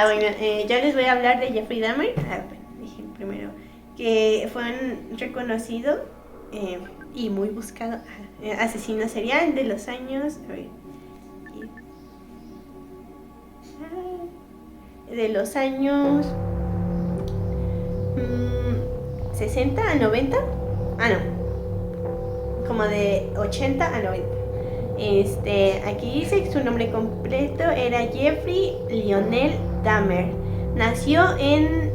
Bueno, yo les voy a hablar de Jeffrey Dahmer. Dije primero que fue un reconocido y muy buscado asesino serial de los años. De los años 60 a 90. No, como de 80 a 90. Aquí dice que su nombre completo era Jeffrey Lionel Dahmer. Nació en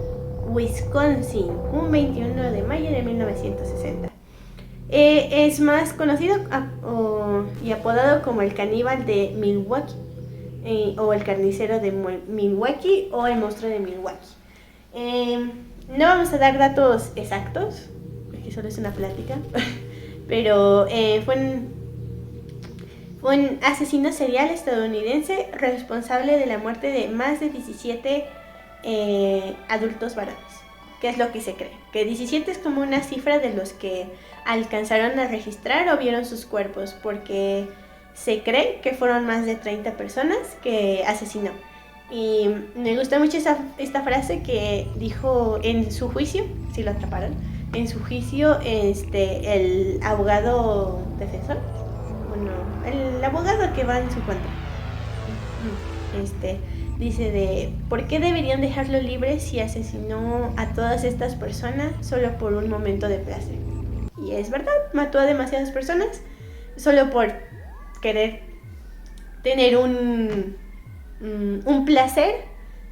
Wisconsin un 21 de mayo de 1960. Es más conocido y apodado como el caníbal de Milwaukee, o el carnicero de Milwaukee, o el monstruo de Milwaukee. No vamos a dar datos exactos, porque solo es una plática, pero fue un asesino serial estadounidense responsable de la muerte de más de 17 adultos varones. ¿Qué es lo que se cree? Que 17 es como una cifra de los que alcanzaron a registrar o vieron sus cuerpos, porque se cree que fueron más de 30 personas que asesinó. Y me gusta mucho esta frase que dijo en su juicio, si lo atraparon, en su juicio el abogado defensor, el abogado que va en su contra, dice ¿por qué deberían dejarlo libre si asesinó a todas estas personas solo por un momento de placer? Y es verdad, mató a demasiadas personas solo por querer tener un placer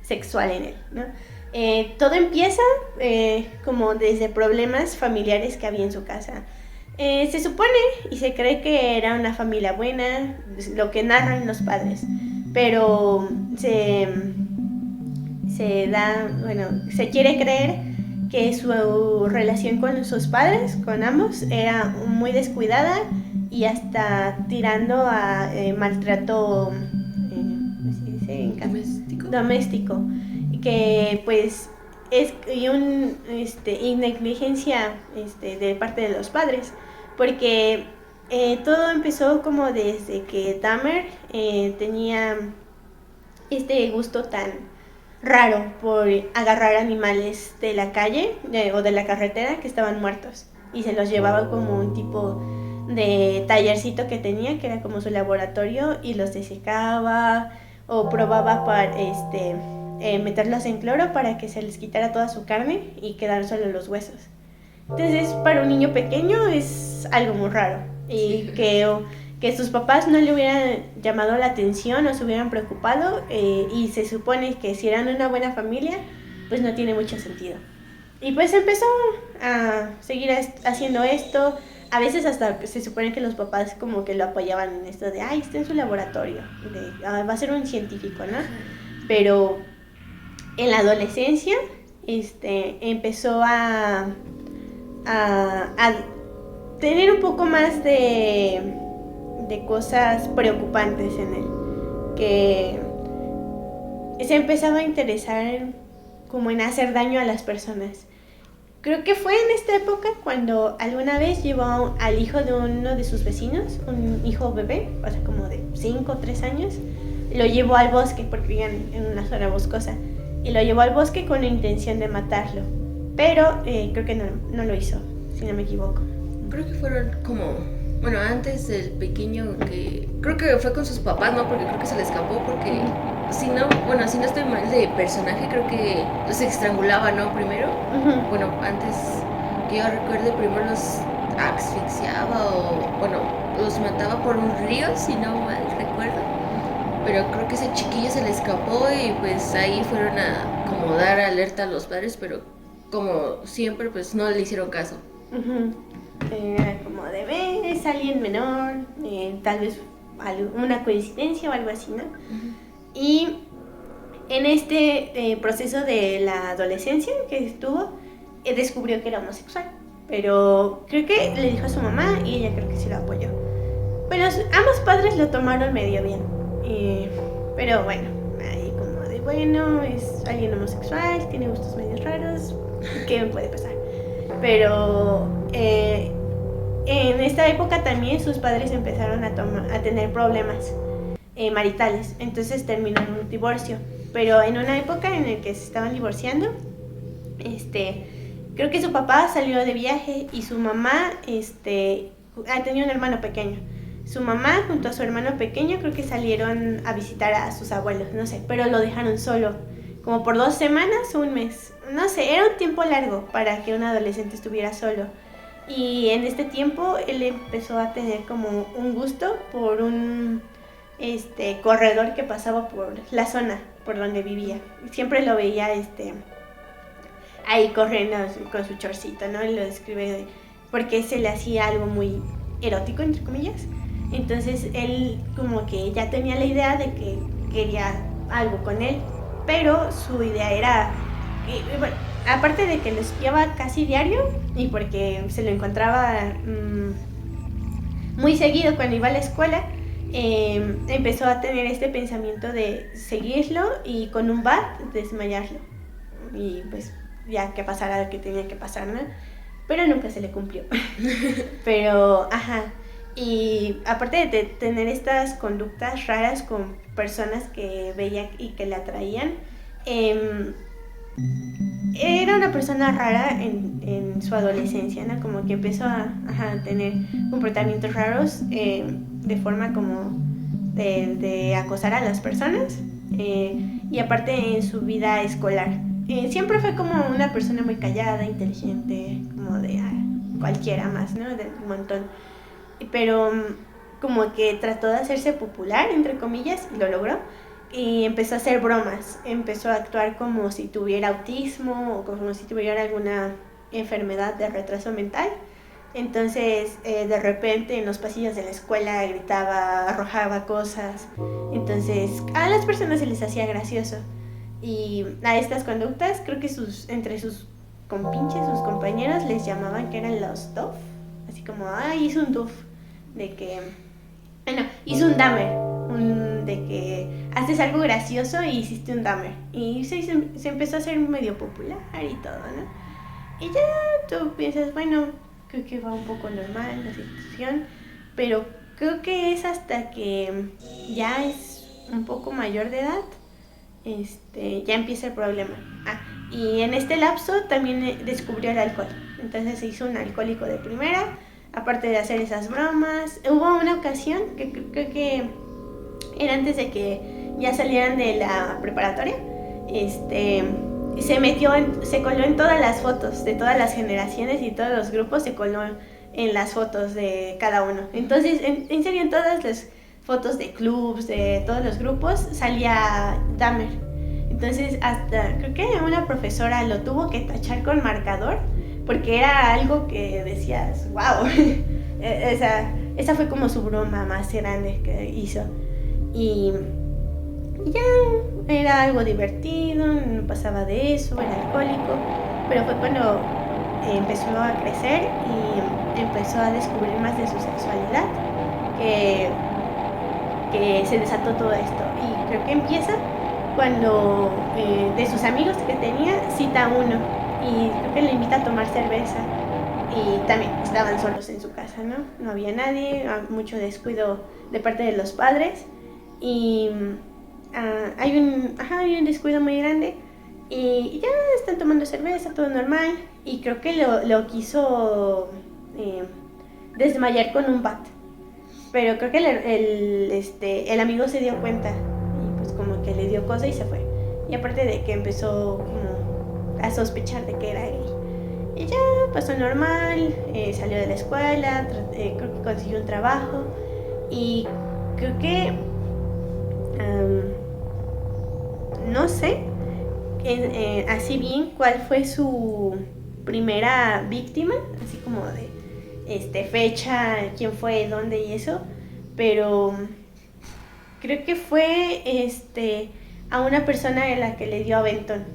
sexual en él, ¿no? Todo empieza como desde problemas familiares que había en su casa. Se supone y se cree que era una familia buena, lo que narran los padres, pero se quiere creer que su relación con sus padres, con ambos, era muy descuidada y hasta tirando a maltrato doméstico, que pues es y negligencia de parte de los padres, porque todo empezó como desde que Dahmer tenía este gusto tan raro por agarrar animales de la calle o de la carretera que estaban muertos, y se los llevaba como un tipo de tallercito que tenía, que era como su laboratorio, y los desecaba o probaba para meterlos en cloro para que se les quitara toda su carne y quedaran solo los huesos. Entonces, para un niño pequeño es algo muy raro, y que sus papás no le hubieran llamado la atención o se hubieran preocupado, y se supone que si eran una buena familia, pues no tiene mucho sentido. Y pues empezó a seguir haciendo esto. A veces hasta se supone que los papás como que lo apoyaban en esto de, está en su laboratorio, va a ser un científico, ¿no? Pero en la adolescencia empezó a tener un poco más de cosas preocupantes en él, que se empezaba a interesar como en hacer daño a las personas. Creo que fue en esta época cuando alguna vez llevó al hijo de uno de sus vecinos, un hijo bebé, o sea, como de 5 o 3 años, lo llevó al bosque, porque vivían en una zona boscosa, y lo llevó al bosque con la intención de matarlo, pero creo que no lo hizo, si no me equivoco. Creo que fueron antes el pequeño, que creo que fue con sus papás, ¿no? Porque creo que se le escapó, porque si no estoy mal de personaje, creo que los estrangulaba, ¿no? Primero. Uh-huh. Antes que yo recuerde, primero los asfixiaba o los mataba por un río, si no mal recuerdo. Pero creo que ese chiquillo se le escapó y pues ahí fueron a como dar alerta a los padres, pero como siempre pues no le hicieron caso. Uh-huh. Como de es alguien menor, tal vez una coincidencia o algo así, ¿no? Uh-huh. Y en este proceso de la adolescencia que estuvo, descubrió que era homosexual, pero creo que le dijo a su mamá y ella creo que sí lo apoyó. Bueno, ambos padres lo tomaron medio bien, pero bueno, ahí como de es alguien homosexual, tiene gustos medio raros, ¿qué me puede pasar? Pero en esta época también sus padres empezaron a tener problemas maritales, entonces terminó en un divorcio. pero en una época en la que se estaban divorciando, creo que su papá salió de viaje y su mamá, tenía un hermano pequeño. Su mamá junto a su hermano pequeño creo que salieron a visitar a sus abuelos, no sé, pero lo dejaron solo, como por 2 semanas o un mes. No sé, era un tiempo largo para que un adolescente estuviera solo. Y en este tiempo él empezó a tener como un gusto por un corredor que pasaba por la zona por donde vivía. Siempre lo veía ahí corriendo con su chorcito, ¿no? Y lo describe porque se le hacía algo muy erótico, entre comillas. Entonces él como que ya tenía la idea de que quería algo con él, pero su idea era, bueno, aparte de que lo espiaba casi diario y porque se lo encontraba muy seguido cuando iba a la escuela, empezó a tener este pensamiento de seguirlo y con un bat desmayarlo. Y pues ya que pasara lo que tenía que pasar, ¿no? Pero nunca se le cumplió. Pero, ajá. Y aparte de tener estas conductas raras con personas que veía y que le atraían, era una persona rara en su adolescencia, ¿no? Como que empezó a tener comportamientos raros de forma como de acosar a las personas, y aparte en su vida escolar. Siempre fue como una persona muy callada, inteligente, como de cualquiera más, ¿no? De un montón. Pero como que trató de hacerse popular, entre comillas, y lo logró. Y empezó a hacer bromas, empezó a actuar como si tuviera autismo o como si tuviera alguna enfermedad de retraso mental. Entonces, de repente en los pasillos de la escuela gritaba, arrojaba cosas. Entonces, a las personas se les hacía gracioso. Y a estas conductas, creo que entre sus compinches, sus compañeros, les llamaban que eran los DOF. Así como, hizo un DOF. De que, bueno, hizo un Dahmer. De que haces algo gracioso y hiciste un Dahmer. Y se empezó a hacer medio popular y todo, ¿no? Y ya tú piensas, bueno, creo que va un poco normal la situación, pero creo que es hasta que ya es un poco mayor de edad, ya empieza el problema. Y en este lapso también descubrió el alcohol. Entonces se hizo un alcohólico de primera, aparte de hacer esas bromas. Hubo una ocasión que creo que era antes de que ya salieran de la preparatoria, se coló en todas las fotos de todas las generaciones y todos los grupos, se coló en las fotos de cada uno. Entonces, en serio, en todas las fotos de clubs, de todos los grupos, salía Dahmer. Entonces, hasta creo que una profesora lo tuvo que tachar con marcador, porque era algo que decías, wow. Esa fue como su broma más grande que hizo. Y ya era algo divertido, no pasaba de eso, era alcohólico, pero fue cuando empezó a crecer y empezó a descubrir más de su sexualidad que se desató todo esto. Y creo que empieza cuando de sus amigos que tenía cita a uno y creo que le invita a tomar cerveza. Y también estaban solos en su casa, ¿no? No había nadie, mucho descuido de parte de los padres. Y hay un descuido muy grande y ya están tomando cerveza, todo normal, y creo que lo quiso desmayar con un bat, pero creo que el amigo se dio cuenta y pues como que le dio cosa y se fue. Y aparte de que empezó como a sospechar de que era él, y ya pasó normal, salió de la escuela, creo que consiguió un trabajo y creo que no sé así bien cuál fue su primera víctima, así como de fecha, quién fue, dónde y eso, pero creo que fue a una persona a la que le dio aventón.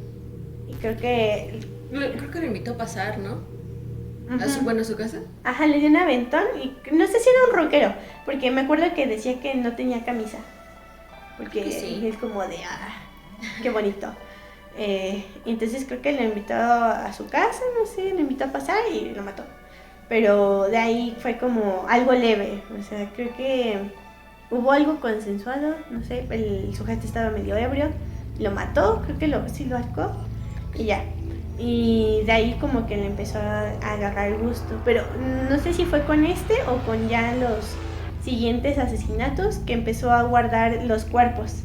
Y creo que lo invitó a pasar, ¿no? Uh-huh. A su casa. Ajá, le dio un aventón y no sé si era un rockero, porque me acuerdo que decía que no tenía camisa. Porque sí. Es como de, qué bonito. Entonces creo que lo invitó a su casa, no sé, lo invitó a pasar y lo mató. Pero de ahí fue como algo leve, o sea, creo que hubo algo consensuado, no sé, el sujeto estaba medio ebrio, lo mató, creo que sí lo ahorcó y ya. Y de ahí como que le empezó a agarrar el gusto, pero no sé si fue con este o con ya los siguientes asesinatos que empezó a guardar los cuerpos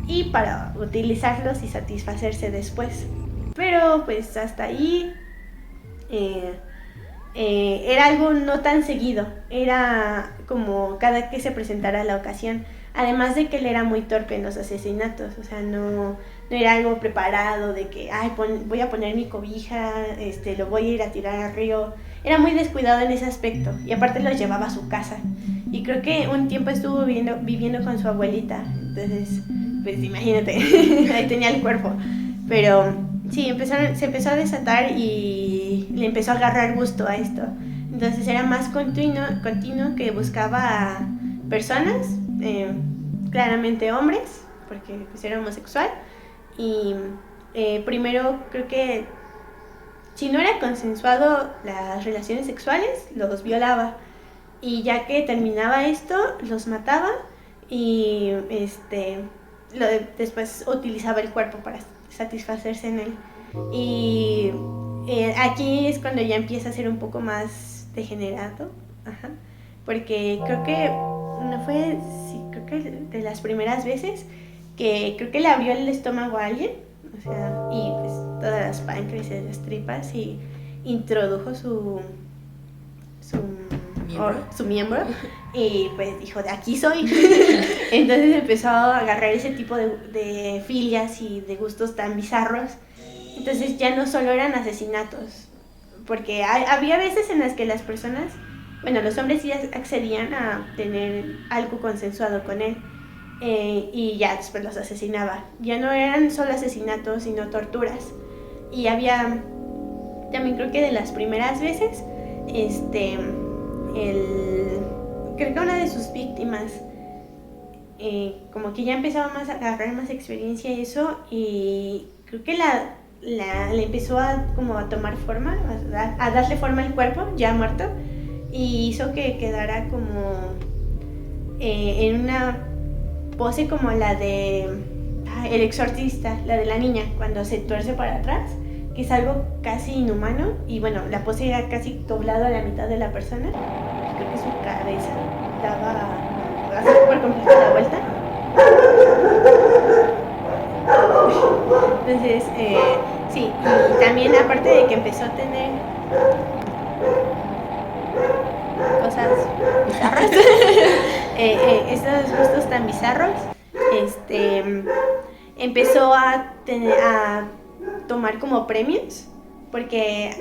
y para utilizarlos y satisfacerse después. Pero pues hasta ahí era algo no tan seguido, era como cada que se presentara la ocasión. Además de que él era muy torpe en los asesinatos, o sea, no era algo preparado de que, voy a poner mi cobija, lo voy a ir a tirar al río. Era muy descuidado en ese aspecto y aparte los llevaba a su casa. Y creo que un tiempo estuvo viviendo con su abuelita, entonces, pues imagínate, ahí tenía el cuerpo. Pero sí, se empezó a desatar y le empezó a agarrar gusto a esto. Entonces era más continuo que buscaba a personas, claramente hombres, porque pues era homosexual. Y primero creo que si no era consensuado las relaciones sexuales, los violaba. Y ya que terminaba esto, los mataba y después utilizaba el cuerpo para satisfacerse en él. Y aquí es cuando ya empieza a ser un poco más degenerado, porque creo que no fue, sí, creo que de las primeras veces que creo que le abrió el estómago a alguien, o sea, y pues todas las páncreas y las tripas y introdujo su miembro y pues dijo, de aquí soy. Entonces empezó a agarrar ese tipo de filias y de gustos tan bizarros. Entonces ya no solo eran asesinatos, porque había veces en las que las personas, bueno, los hombres sí accedían a tener algo consensuado con él, y ya después los asesinaba. Ya no eran solo asesinatos, sino torturas. Y había, también creo que de las primeras veces, creo que una de sus víctimas como que ya empezaba a agarrar más experiencia y eso, y creo que le empezó a tomar forma, a darle forma al cuerpo ya muerto, y hizo que quedara como en una pose como la de El Exorcista, la de la niña cuando se tuerce para atrás, que es algo casi inhumano. Y bueno, la pose era casi doblado a la mitad de la persona, creo que su cabeza daba así por completo la vuelta. Entonces sí, y también aparte de que empezó a tener cosas bizarras, estos gustos tan bizarros, empezó a tomar como premios, porque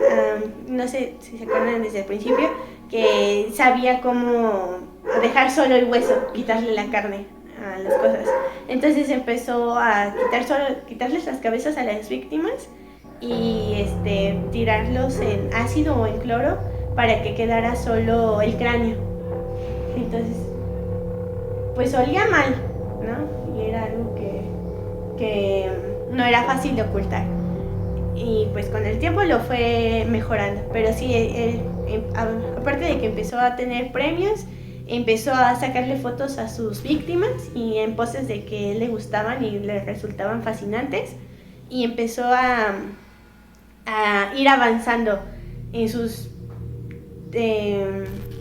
no sé si se acuerdan desde el principio que sabía cómo dejar solo el hueso, quitarle la carne a las cosas. Entonces empezó a quitarles las cabezas a las víctimas y tirarlos en ácido o en cloro para que quedara solo el cráneo. Entonces, pues olía mal, ¿no? Y era algo que no era fácil de ocultar. Y pues con el tiempo lo fue mejorando. Pero sí, él, aparte de que empezó a tener premios, empezó a sacarle fotos a sus víctimas y en poses de que le gustaban y le resultaban fascinantes. Y empezó a ir avanzando en sus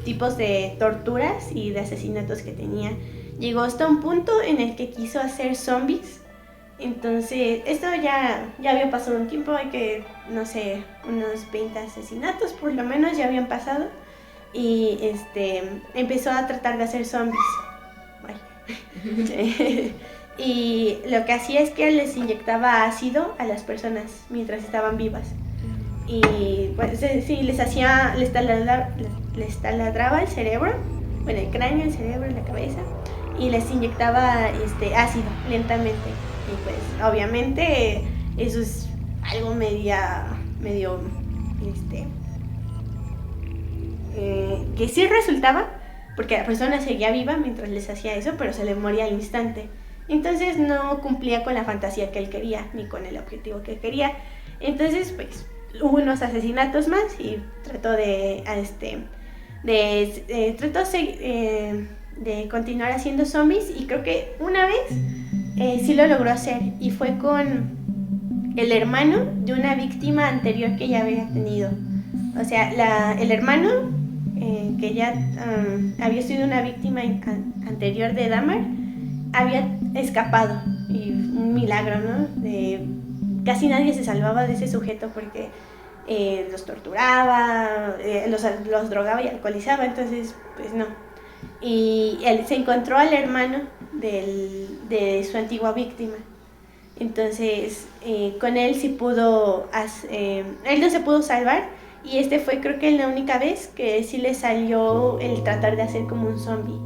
tipos de torturas y de asesinatos que tenía. Llegó hasta un punto en el que quiso hacer zombies. Entonces, esto ya había pasado un tiempo, hay que, no sé, unos 20 asesinatos por lo menos ya habían pasado. Y empezó a tratar de hacer zombies. Y lo que hacía es que les inyectaba ácido a las personas mientras estaban vivas. Y pues sí, les taladraba el cerebro, bueno, el cráneo, el cerebro, la cabeza, y les inyectaba ácido lentamente. Y pues obviamente eso es algo medio que sí resultaba, porque la persona seguía viva mientras les hacía eso, pero se le moría al instante. Entonces no cumplía con la fantasía que él quería, ni con el objetivo que él quería. Entonces pues hubo unos asesinatos más y trató de continuar haciendo zombies. Y creo que una vez sí lo logró hacer, y fue con el hermano de una víctima anterior que ya había tenido. O sea, el hermano, que ya había sido una víctima anterior de Dahmer, había escapado, y un milagro, ¿no? Casi nadie se salvaba de ese sujeto porque los torturaba, los drogaba y alcoholizaba, entonces pues no. Y él se encontró al hermano de su antigua víctima. Entonces con él sí pudo, él no se pudo salvar, y fue creo que la única vez que sí le salió el tratar de hacer como un zombie,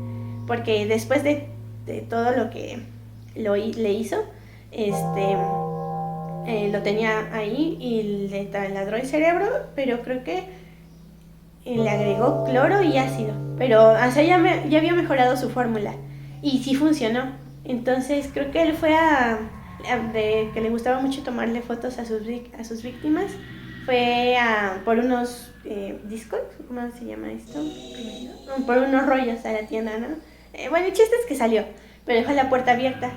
porque después de todo lo que le hizo, lo tenía ahí y le taladró el cerebro, pero creo que le agregó cloro y ácido, pero o sea, ya había mejorado su fórmula y sí funcionó. Entonces creo que él fue que le gustaba mucho tomarle fotos a sus víctimas, fue por unos discos, ¿cómo se llama esto? Por unos rollos a la tienda, ¿no? Bueno, el chiste es que salió, pero dejó la puerta abierta.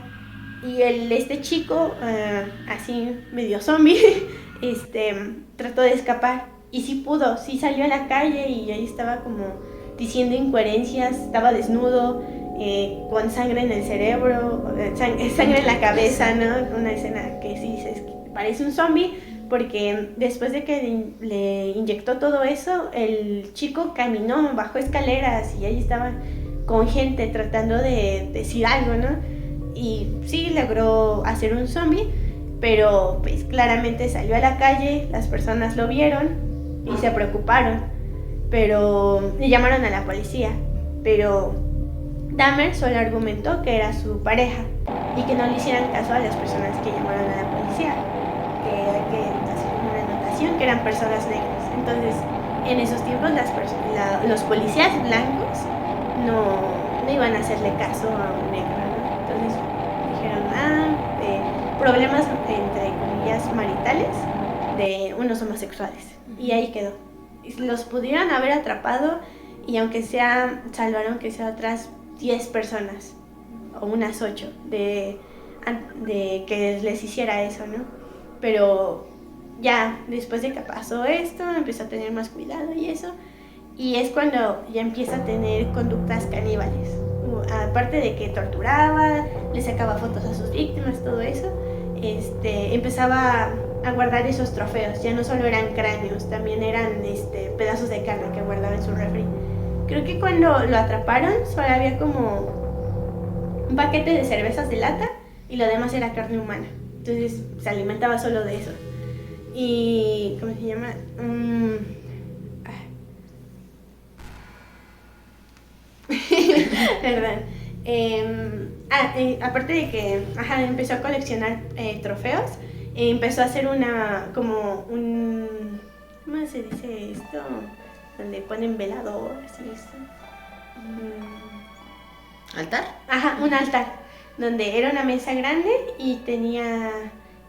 Y este chico, así medio zombie, trató de escapar. Y sí pudo, sí salió a la calle y ahí estaba como diciendo incoherencias, estaba desnudo, con sangre en el cerebro, sangre en la cabeza, ¿no? Una escena que sí dices, parece un zombie, porque después de que le inyectó todo eso, el chico caminó, bajó escaleras y ahí estaba con gente tratando de decir algo, ¿no? Y sí logró hacer un zombie, pero pues claramente salió a la calle, las personas lo vieron y se preocuparon, pero le llamaron a la policía, pero Dahmer solo argumentó que era su pareja y que no le hicieran caso a las personas que llamaron a la policía, que hay que hacer una anotación que eran personas negras. Entonces, en esos tiempos los policías blancos no iban a hacerle caso a un negro, ¿no? Entonces dijeron, problemas entre comillas maritales de unos homosexuales, y ahí quedó. Los pudieron haber atrapado y aunque sea, salvaron que sea otras 10 personas o unas 8 de que les hiciera eso, ¿no? Pero ya después de que pasó esto, empezó a tener más cuidado y eso, y es cuando ya empieza a tener conductas caníbales. Aparte de que torturaba, le sacaba fotos a sus víctimas, todo eso, empezaba a guardar esos trofeos. Ya no solo eran cráneos, también eran pedazos de carne que guardaba en su refri. Creo que cuando lo atraparon solo había como un paquete de cervezas de lata y lo demás era carne humana. Entonces se alimentaba solo de eso. Y ¿cómo se llama? Perdón. Aparte de que empezó a coleccionar trofeos, empezó a hacer ¿cómo se dice esto? Donde ponen veladores y eso. ¿Altar? Ajá, un altar, donde era una mesa grande y tenía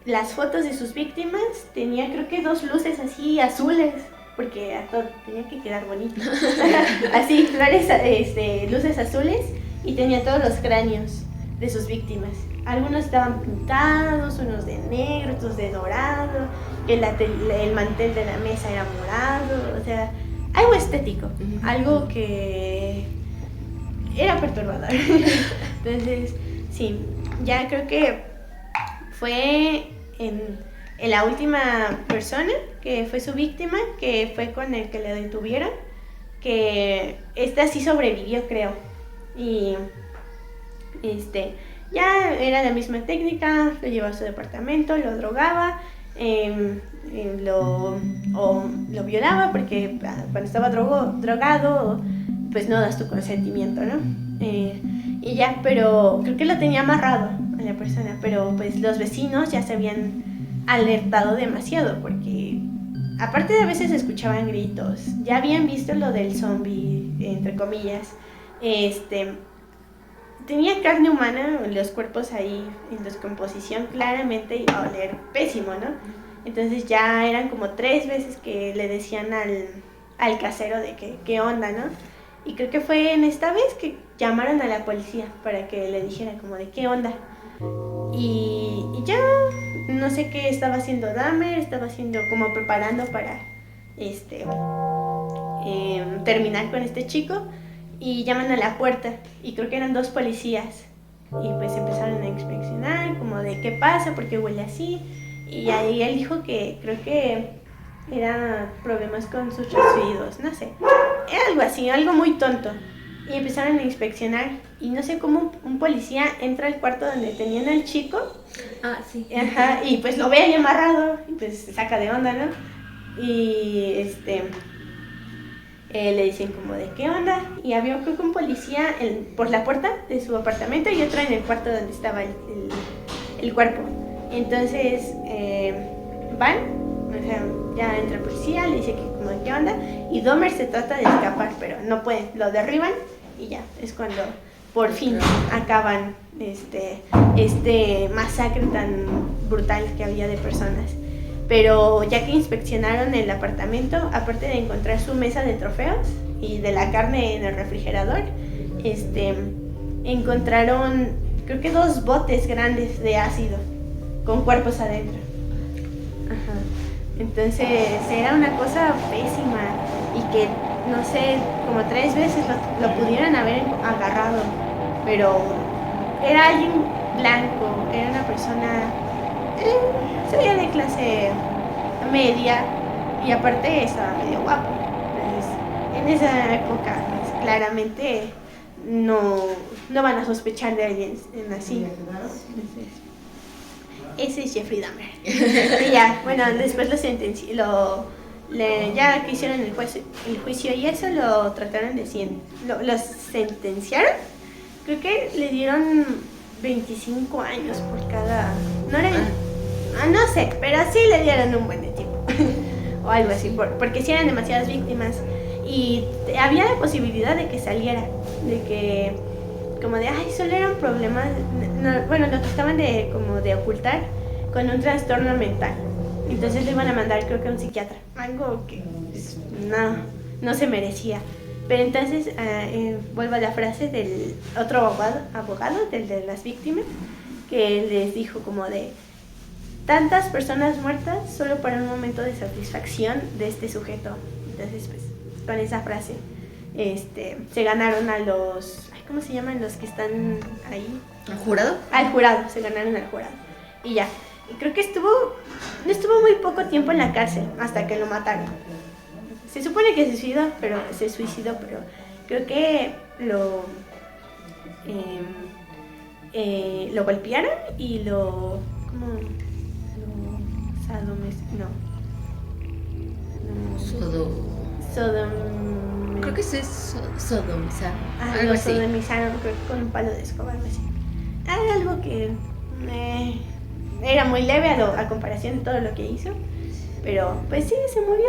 las fotos de sus víctimas, tenía creo que 2 luces así azules, porque tenía que quedar bonito. Así, flores, luces azules, y tenía todos los cráneos de sus víctimas. Algunos estaban pintados, unos de negro, otros de dorado, el mantel de la mesa era morado, o sea, algo estético, algo que era perturbador. Entonces, sí, ya creo que fue en la última persona que fue su víctima, que fue con el que le detuvieron, que sí sobrevivió, creo. Y ya era la misma técnica, lo llevaba a su departamento, lo drogaba, lo violaba, porque cuando estaba drogado pues no das tu consentimiento, ¿no? Y ya, pero creo que lo tenía amarrado a la persona, pero pues los vecinos ya se habían alertado demasiado, porque aparte de a veces escuchaban gritos, ya habían visto lo del zombie, entre comillas, tenía carne humana, los cuerpos ahí en descomposición, claramente iba a oler pésimo, ¿no? Entonces ya eran como 3 veces que le decían al casero de qué onda, ¿no? Y creo que fue en esta vez que llamaron a la policía para que le dijera como de qué onda. Y ya, no sé qué estaba haciendo Dahmer, estaba haciendo como preparando para terminar con este chico, y llaman a la puerta y creo que eran 2 policías y pues empezaron a inspeccionar como de qué pasa, por qué huele así, y ahí él dijo que creo que eran problemas con sus resfriados, no sé, era algo así, algo muy tonto. Y empezaron a inspeccionar y no sé cómo un policía entra al cuarto donde tenían al chico. Ah, sí. Ajá, y pues lo ve ahí amarrado y pues se saca de onda, ¿no? Y le dicen como de qué onda, y había creo que un policía por la puerta de su apartamento y otro en el cuarto donde estaba el cuerpo. Entonces van, o sea, ya entra el policía, le dice que como de qué onda, y Dahmer se trata de escapar, pero no pueden, lo derriban y ya, es cuando por fin acaban este masacre tan brutal que había de personas. Pero ya que inspeccionaron el apartamento, aparte de encontrar su mesa de trofeos y de la carne en el refrigerador, encontraron creo que 2 botes grandes de ácido con cuerpos adentro. Ajá. Entonces era una cosa pésima y que no sé, como 3 veces lo pudieran haber agarrado, pero era alguien blanco, era una persona sería de clase media y aparte estaba medio guapo. Entonces, en esa época pues, claramente no van a sospechar de alguien así. Entonces, ese es Jeffrey Dahmer. Y ya, bueno, después ya que hicieron el juicio y eso, lo trataron de 100. Lo sentenciaron. Creo que le dieron 25 años por cada... No era... no sé, pero sí le dieron un buen de tiempo. O algo así, porque sí eran demasiadas víctimas. Y había la posibilidad de que saliera. De que... Como de, ay, solo eran problemas... bueno, lo trataban de ocultar con un trastorno mental. Entonces le iban a mandar, creo que a un psiquiatra. Algo que pues, no se merecía. Pero entonces vuelvo a la frase del otro abogado, del de las víctimas, que les dijo como de tantas personas muertas solo para un momento de satisfacción de este sujeto. Entonces, pues, con esa frase se ganaron a los... ¿Cómo se llaman los que están ahí? ¿Al jurado? Al jurado, se ganaron al jurado. Y ya. Y creo que no estuvo muy poco tiempo en la cárcel hasta que lo mataron. Se supone que se suicidó, pero creo que lo golpearon y Creo que sí es sodomizar. Lo sodomizaron, creo que con un palo de escoba, algo así. Era algo que era muy leve a comparación de todo lo que hizo. Pero pues sí, se murió.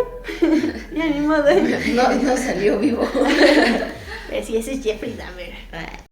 Ya ni modo. No salió vivo. Pero sí, ese es Jeffrey Dahmer.